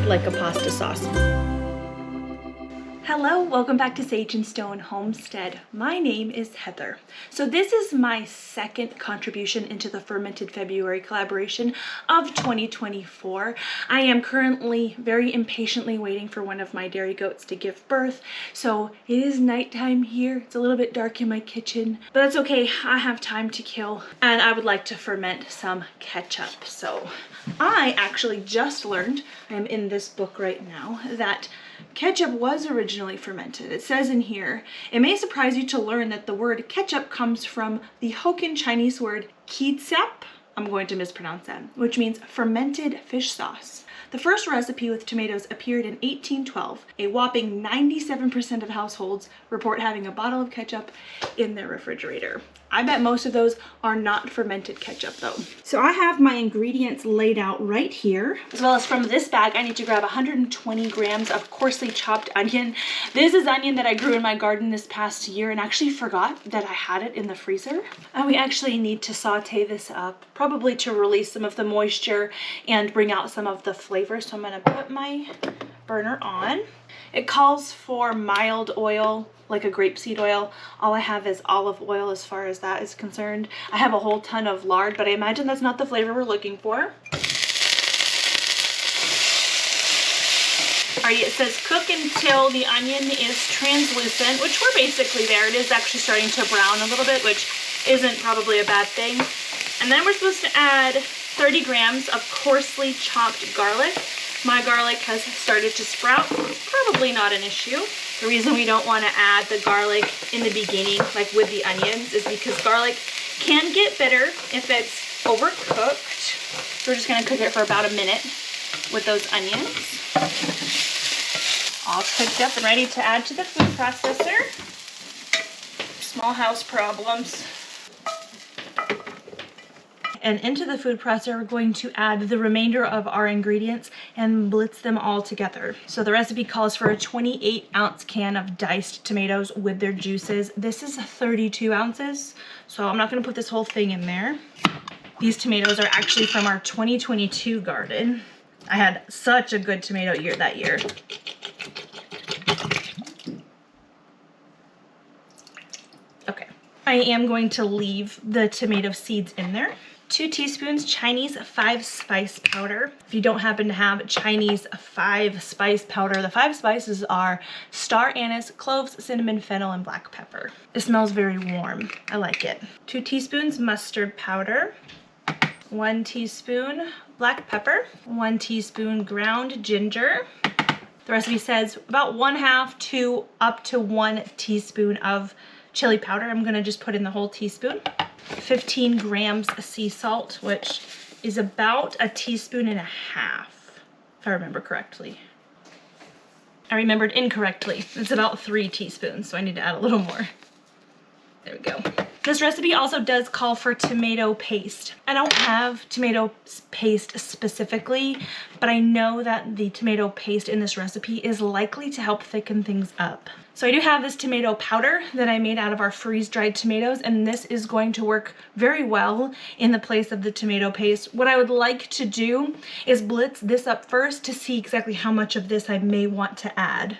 like a pasta sauce. Hello, welcome back to Sage and Stone Homestead. My name is Heather. So this is my second contribution into the Fermented February collaboration of 2024. I am currently very impatiently waiting for one of my dairy goats to give birth. So it is nighttime here. It's a little bit dark in my kitchen, but that's okay. I have time to kill and I would like to ferment some ketchup. So I actually just learned, I'm in this book right now, that ketchup was originally fermented. It says in here, it may surprise you to learn that the word ketchup comes from the Hokkien Chinese word kietsap, I'm going to mispronounce that, which means fermented fish sauce. The first recipe with tomatoes appeared in 1812. A whopping 97% of households report having a bottle of ketchup in their refrigerator. I bet most of those are not fermented ketchup though. So I have my ingredients laid out right here. As well as from this bag, I need to grab 120 grams of coarsely chopped onion. This is onion that I grew in my garden this past year and actually forgot that I had it in the freezer. And we actually need to saute this up, probably to release some of the moisture and bring out some of the flavor. So I'm gonna put my burner on. It calls for mild oil, like a grapeseed oil. All I have is olive oil as far as that is concerned. I have a whole ton of lard, but I imagine that's not the flavor we're looking for. Alright, it says cook until the onion is translucent, which we're basically there. It is actually starting to brown a little bit, which isn't probably a bad thing. And then we're supposed to add 30 grams of coarsely chopped garlic. My garlic has started to sprout, probably not an issue. The reason we don't want to add the garlic in the beginning, like with the onions, is because garlic can get bitter if it's overcooked. So we're just going to cook it for about a minute with those onions. All cooked up and ready to add to the food processor. Small house problems. And into the food processor, we're going to add the remainder of our ingredients and blitz them all together. So the recipe calls for a 28-ounce can of diced tomatoes with their juices. This is 32 ounces, so I'm not going to put this whole thing in there. These tomatoes are actually from our 2022 garden. I had such a good tomato year that year. Okay, I am going to leave the tomato seeds in there. 2 teaspoons Chinese 5-spice powder. If you don't happen to have Chinese 5-spice powder, the 5 spices are star anise, cloves, cinnamon, fennel, and black pepper. It smells very warm. I like it. 2 teaspoons mustard powder. 1 teaspoon black pepper. 1 teaspoon ground ginger. The recipe says about 1/2 to up to 1 teaspoon of chili powder. I'm gonna just put in the whole teaspoon. 15 grams sea salt, which is about 1.5 teaspoons, if I remember correctly. I remembered incorrectly. It's about 3 teaspoons, so I need to add a little more. There we go. This recipe also does call for tomato paste. I don't have tomato paste specifically, but I know that the tomato paste in this recipe is likely to help thicken things up. So I do have this tomato powder that I made out of our freeze-dried tomatoes, and this is going to work very well in the place of the tomato paste. What I would like to do is blitz this up first to see exactly how much of this I may want to add.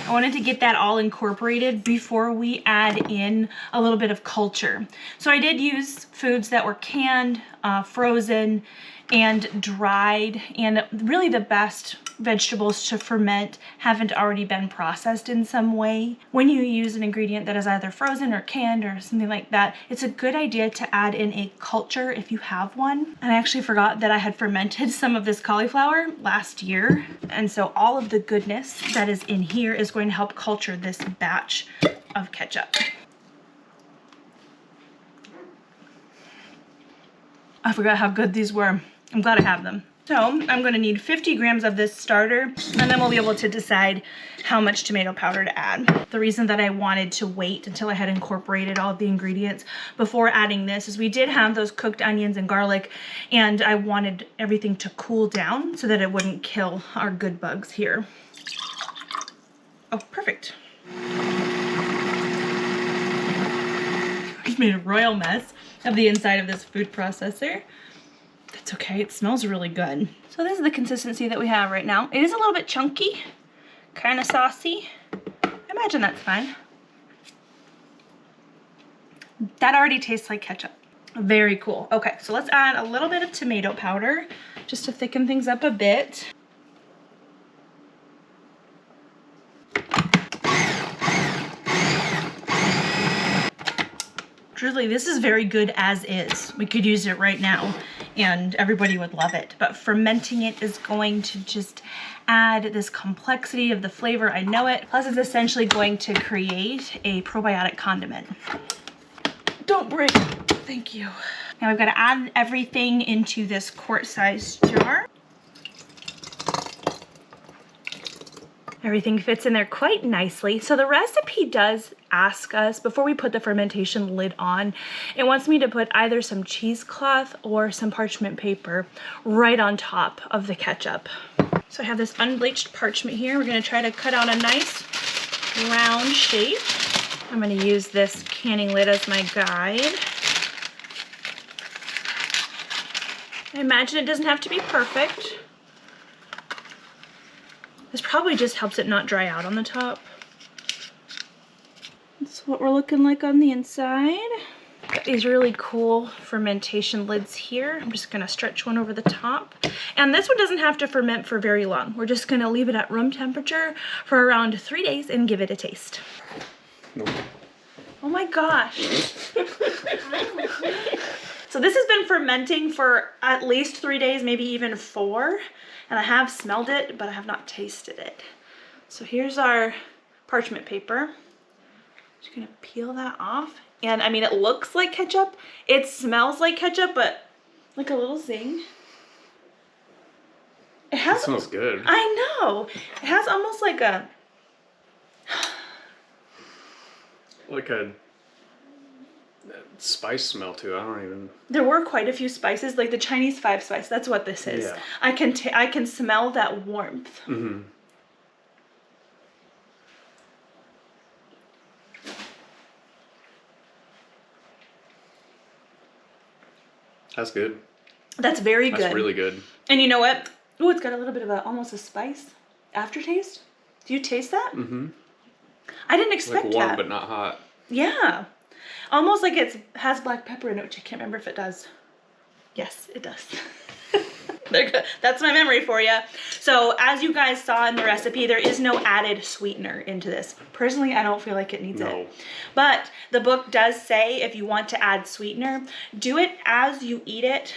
I wanted to get that all incorporated before we add in a little bit of culture. So I did use foods that were canned, frozen, and dried, and really the best vegetables to ferment haven't already been processed in some way. When you use an ingredient that is either frozen or canned or something like that, it's a good idea to add in a culture if you have one. And I actually forgot that I had fermented some of this cauliflower last year, and so all of the goodness that is in here is going to help culture this batch of ketchup. I forgot how good these were. I'm glad I have them. So I'm going to need 50 grams of this starter, and then we'll be able to decide how much tomato powder to add. The reason that I wanted to wait until I had incorporated all of the ingredients before adding this is we did have those cooked onions and garlic, and I wanted everything to cool down so that it wouldn't kill our good bugs here. Oh, perfect. Just made a royal mess of the inside of this food processor. That's okay, it smells really good. So this is the consistency that we have right now. It is a little bit chunky, kind of saucy. I imagine that's fine. That already tastes like ketchup. Very cool. Okay, so let's add a little bit of tomato powder just to thicken things up a bit. Truly, this is very good as is. We could use it right now and everybody would love it. But fermenting it is going to just add this complexity of the flavor. I know it. Plus, it's essentially going to create a probiotic condiment. Don't break. Thank you. Now we've got to add everything into this quart-sized jar. Everything fits in there quite nicely. So the recipe does ask us, before we put the fermentation lid on, it wants me to put either some cheesecloth or some parchment paper right on top of the ketchup. So I have this unbleached parchment here. We're gonna try to cut out a nice round shape. I'm gonna use this canning lid as my guide. I imagine it doesn't have to be perfect. This probably just helps it not dry out on the top. That's what we're looking like on the inside. Got these really cool fermentation lids here. I'm just gonna stretch one over the top. And this one doesn't have to ferment for very long. We're just gonna leave it at room temperature for around 3 days and give it a taste. Nope. Oh my gosh. So this has been fermenting for at least 3 days, maybe even 4. And I have smelled it, but I have not tasted it. So here's our parchment paper. Just gonna peel that off. And I mean, it looks like ketchup. It smells like ketchup, but like a little zing. It smells good. I know. It has almost like a... like a spice smell too. I don't even... There were quite a few spices, like the Chinese 5 spice. That's what this is. Yeah. I can smell that warmth. Mm-hmm. That's good. That's very good. That's really good. And you know what? Oh, it's got a little bit of almost a spice aftertaste. Do you taste that? Mm-hmm. I didn't expect like warm, that. but not hot. Yeah. Almost like it has black pepper in it, which I can't remember if it does. Yes, it does. That's my memory for you. So as you guys saw in the recipe, there is no added sweetener into this. Personally, I don't feel like it needs it. But the book does say if you want to add sweetener, do it as you eat it.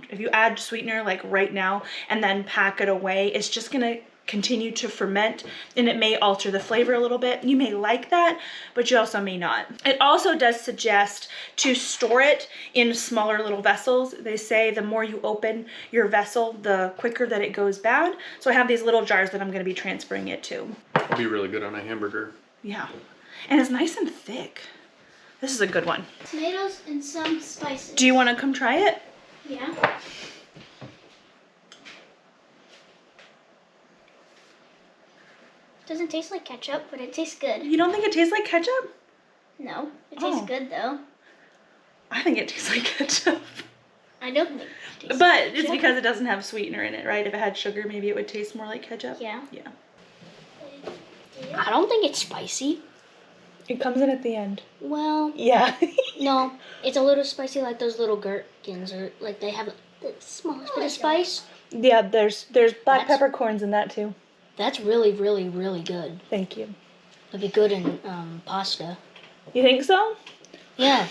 If you add sweetener like right now and then pack it away, it's just gonna continue to ferment and it may alter the flavor a little bit. You may like that, but you also may not. It also does suggest to store it in smaller little vessels. They say the more you open your vessel, the quicker that it goes bad. So I have these little jars that I'm gonna be transferring it to. It'll be really good on a hamburger. Yeah, and it's nice and thick. This is a good one. Tomatoes and some spices. Do you wanna come try it? Yeah. Doesn't taste like ketchup, but it tastes good. You don't think it tastes like ketchup? No, it tastes good though. I think it tastes like ketchup. I don't think it tastes But like it's ketchup. because it doesn't have sweetener in it, right? If it had sugar, maybe it would taste more like ketchup. Yeah. Yeah. I don't think it's spicy. It comes in at the end. Well, Yeah. no, it's a little spicy like those little gherkins, or like they have the smallest bit of spice. Yeah, there's black That's- peppercorns in that too. That's really, really, really good. Thank you. It'd be good in pasta. You think so? Yeah.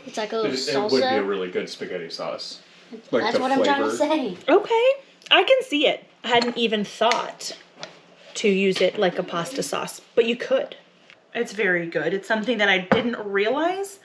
It's like a little It salsa. would be a really good spaghetti sauce. Like That's the what I'm trying to flavor. say. Okay. I can see it. I hadn't even thought to use it like a pasta sauce, but you could. It's very good. It's something that I didn't realize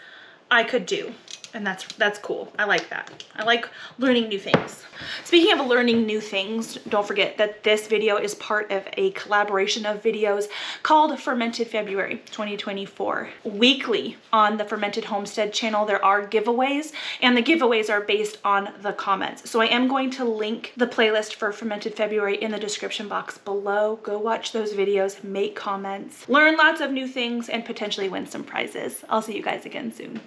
I could do. And that's cool. I like that. I like learning new things. Speaking of learning new things, don't forget that this video is part of a collaboration of videos called Fermented February 2024. Weekly on the Fermented Homestead channel, there are giveaways, and the giveaways are based on the comments. So I am going to link the playlist for Fermented February in the description box below. Go watch those videos, make comments, learn lots of new things, and potentially win some prizes. I'll see you guys again soon.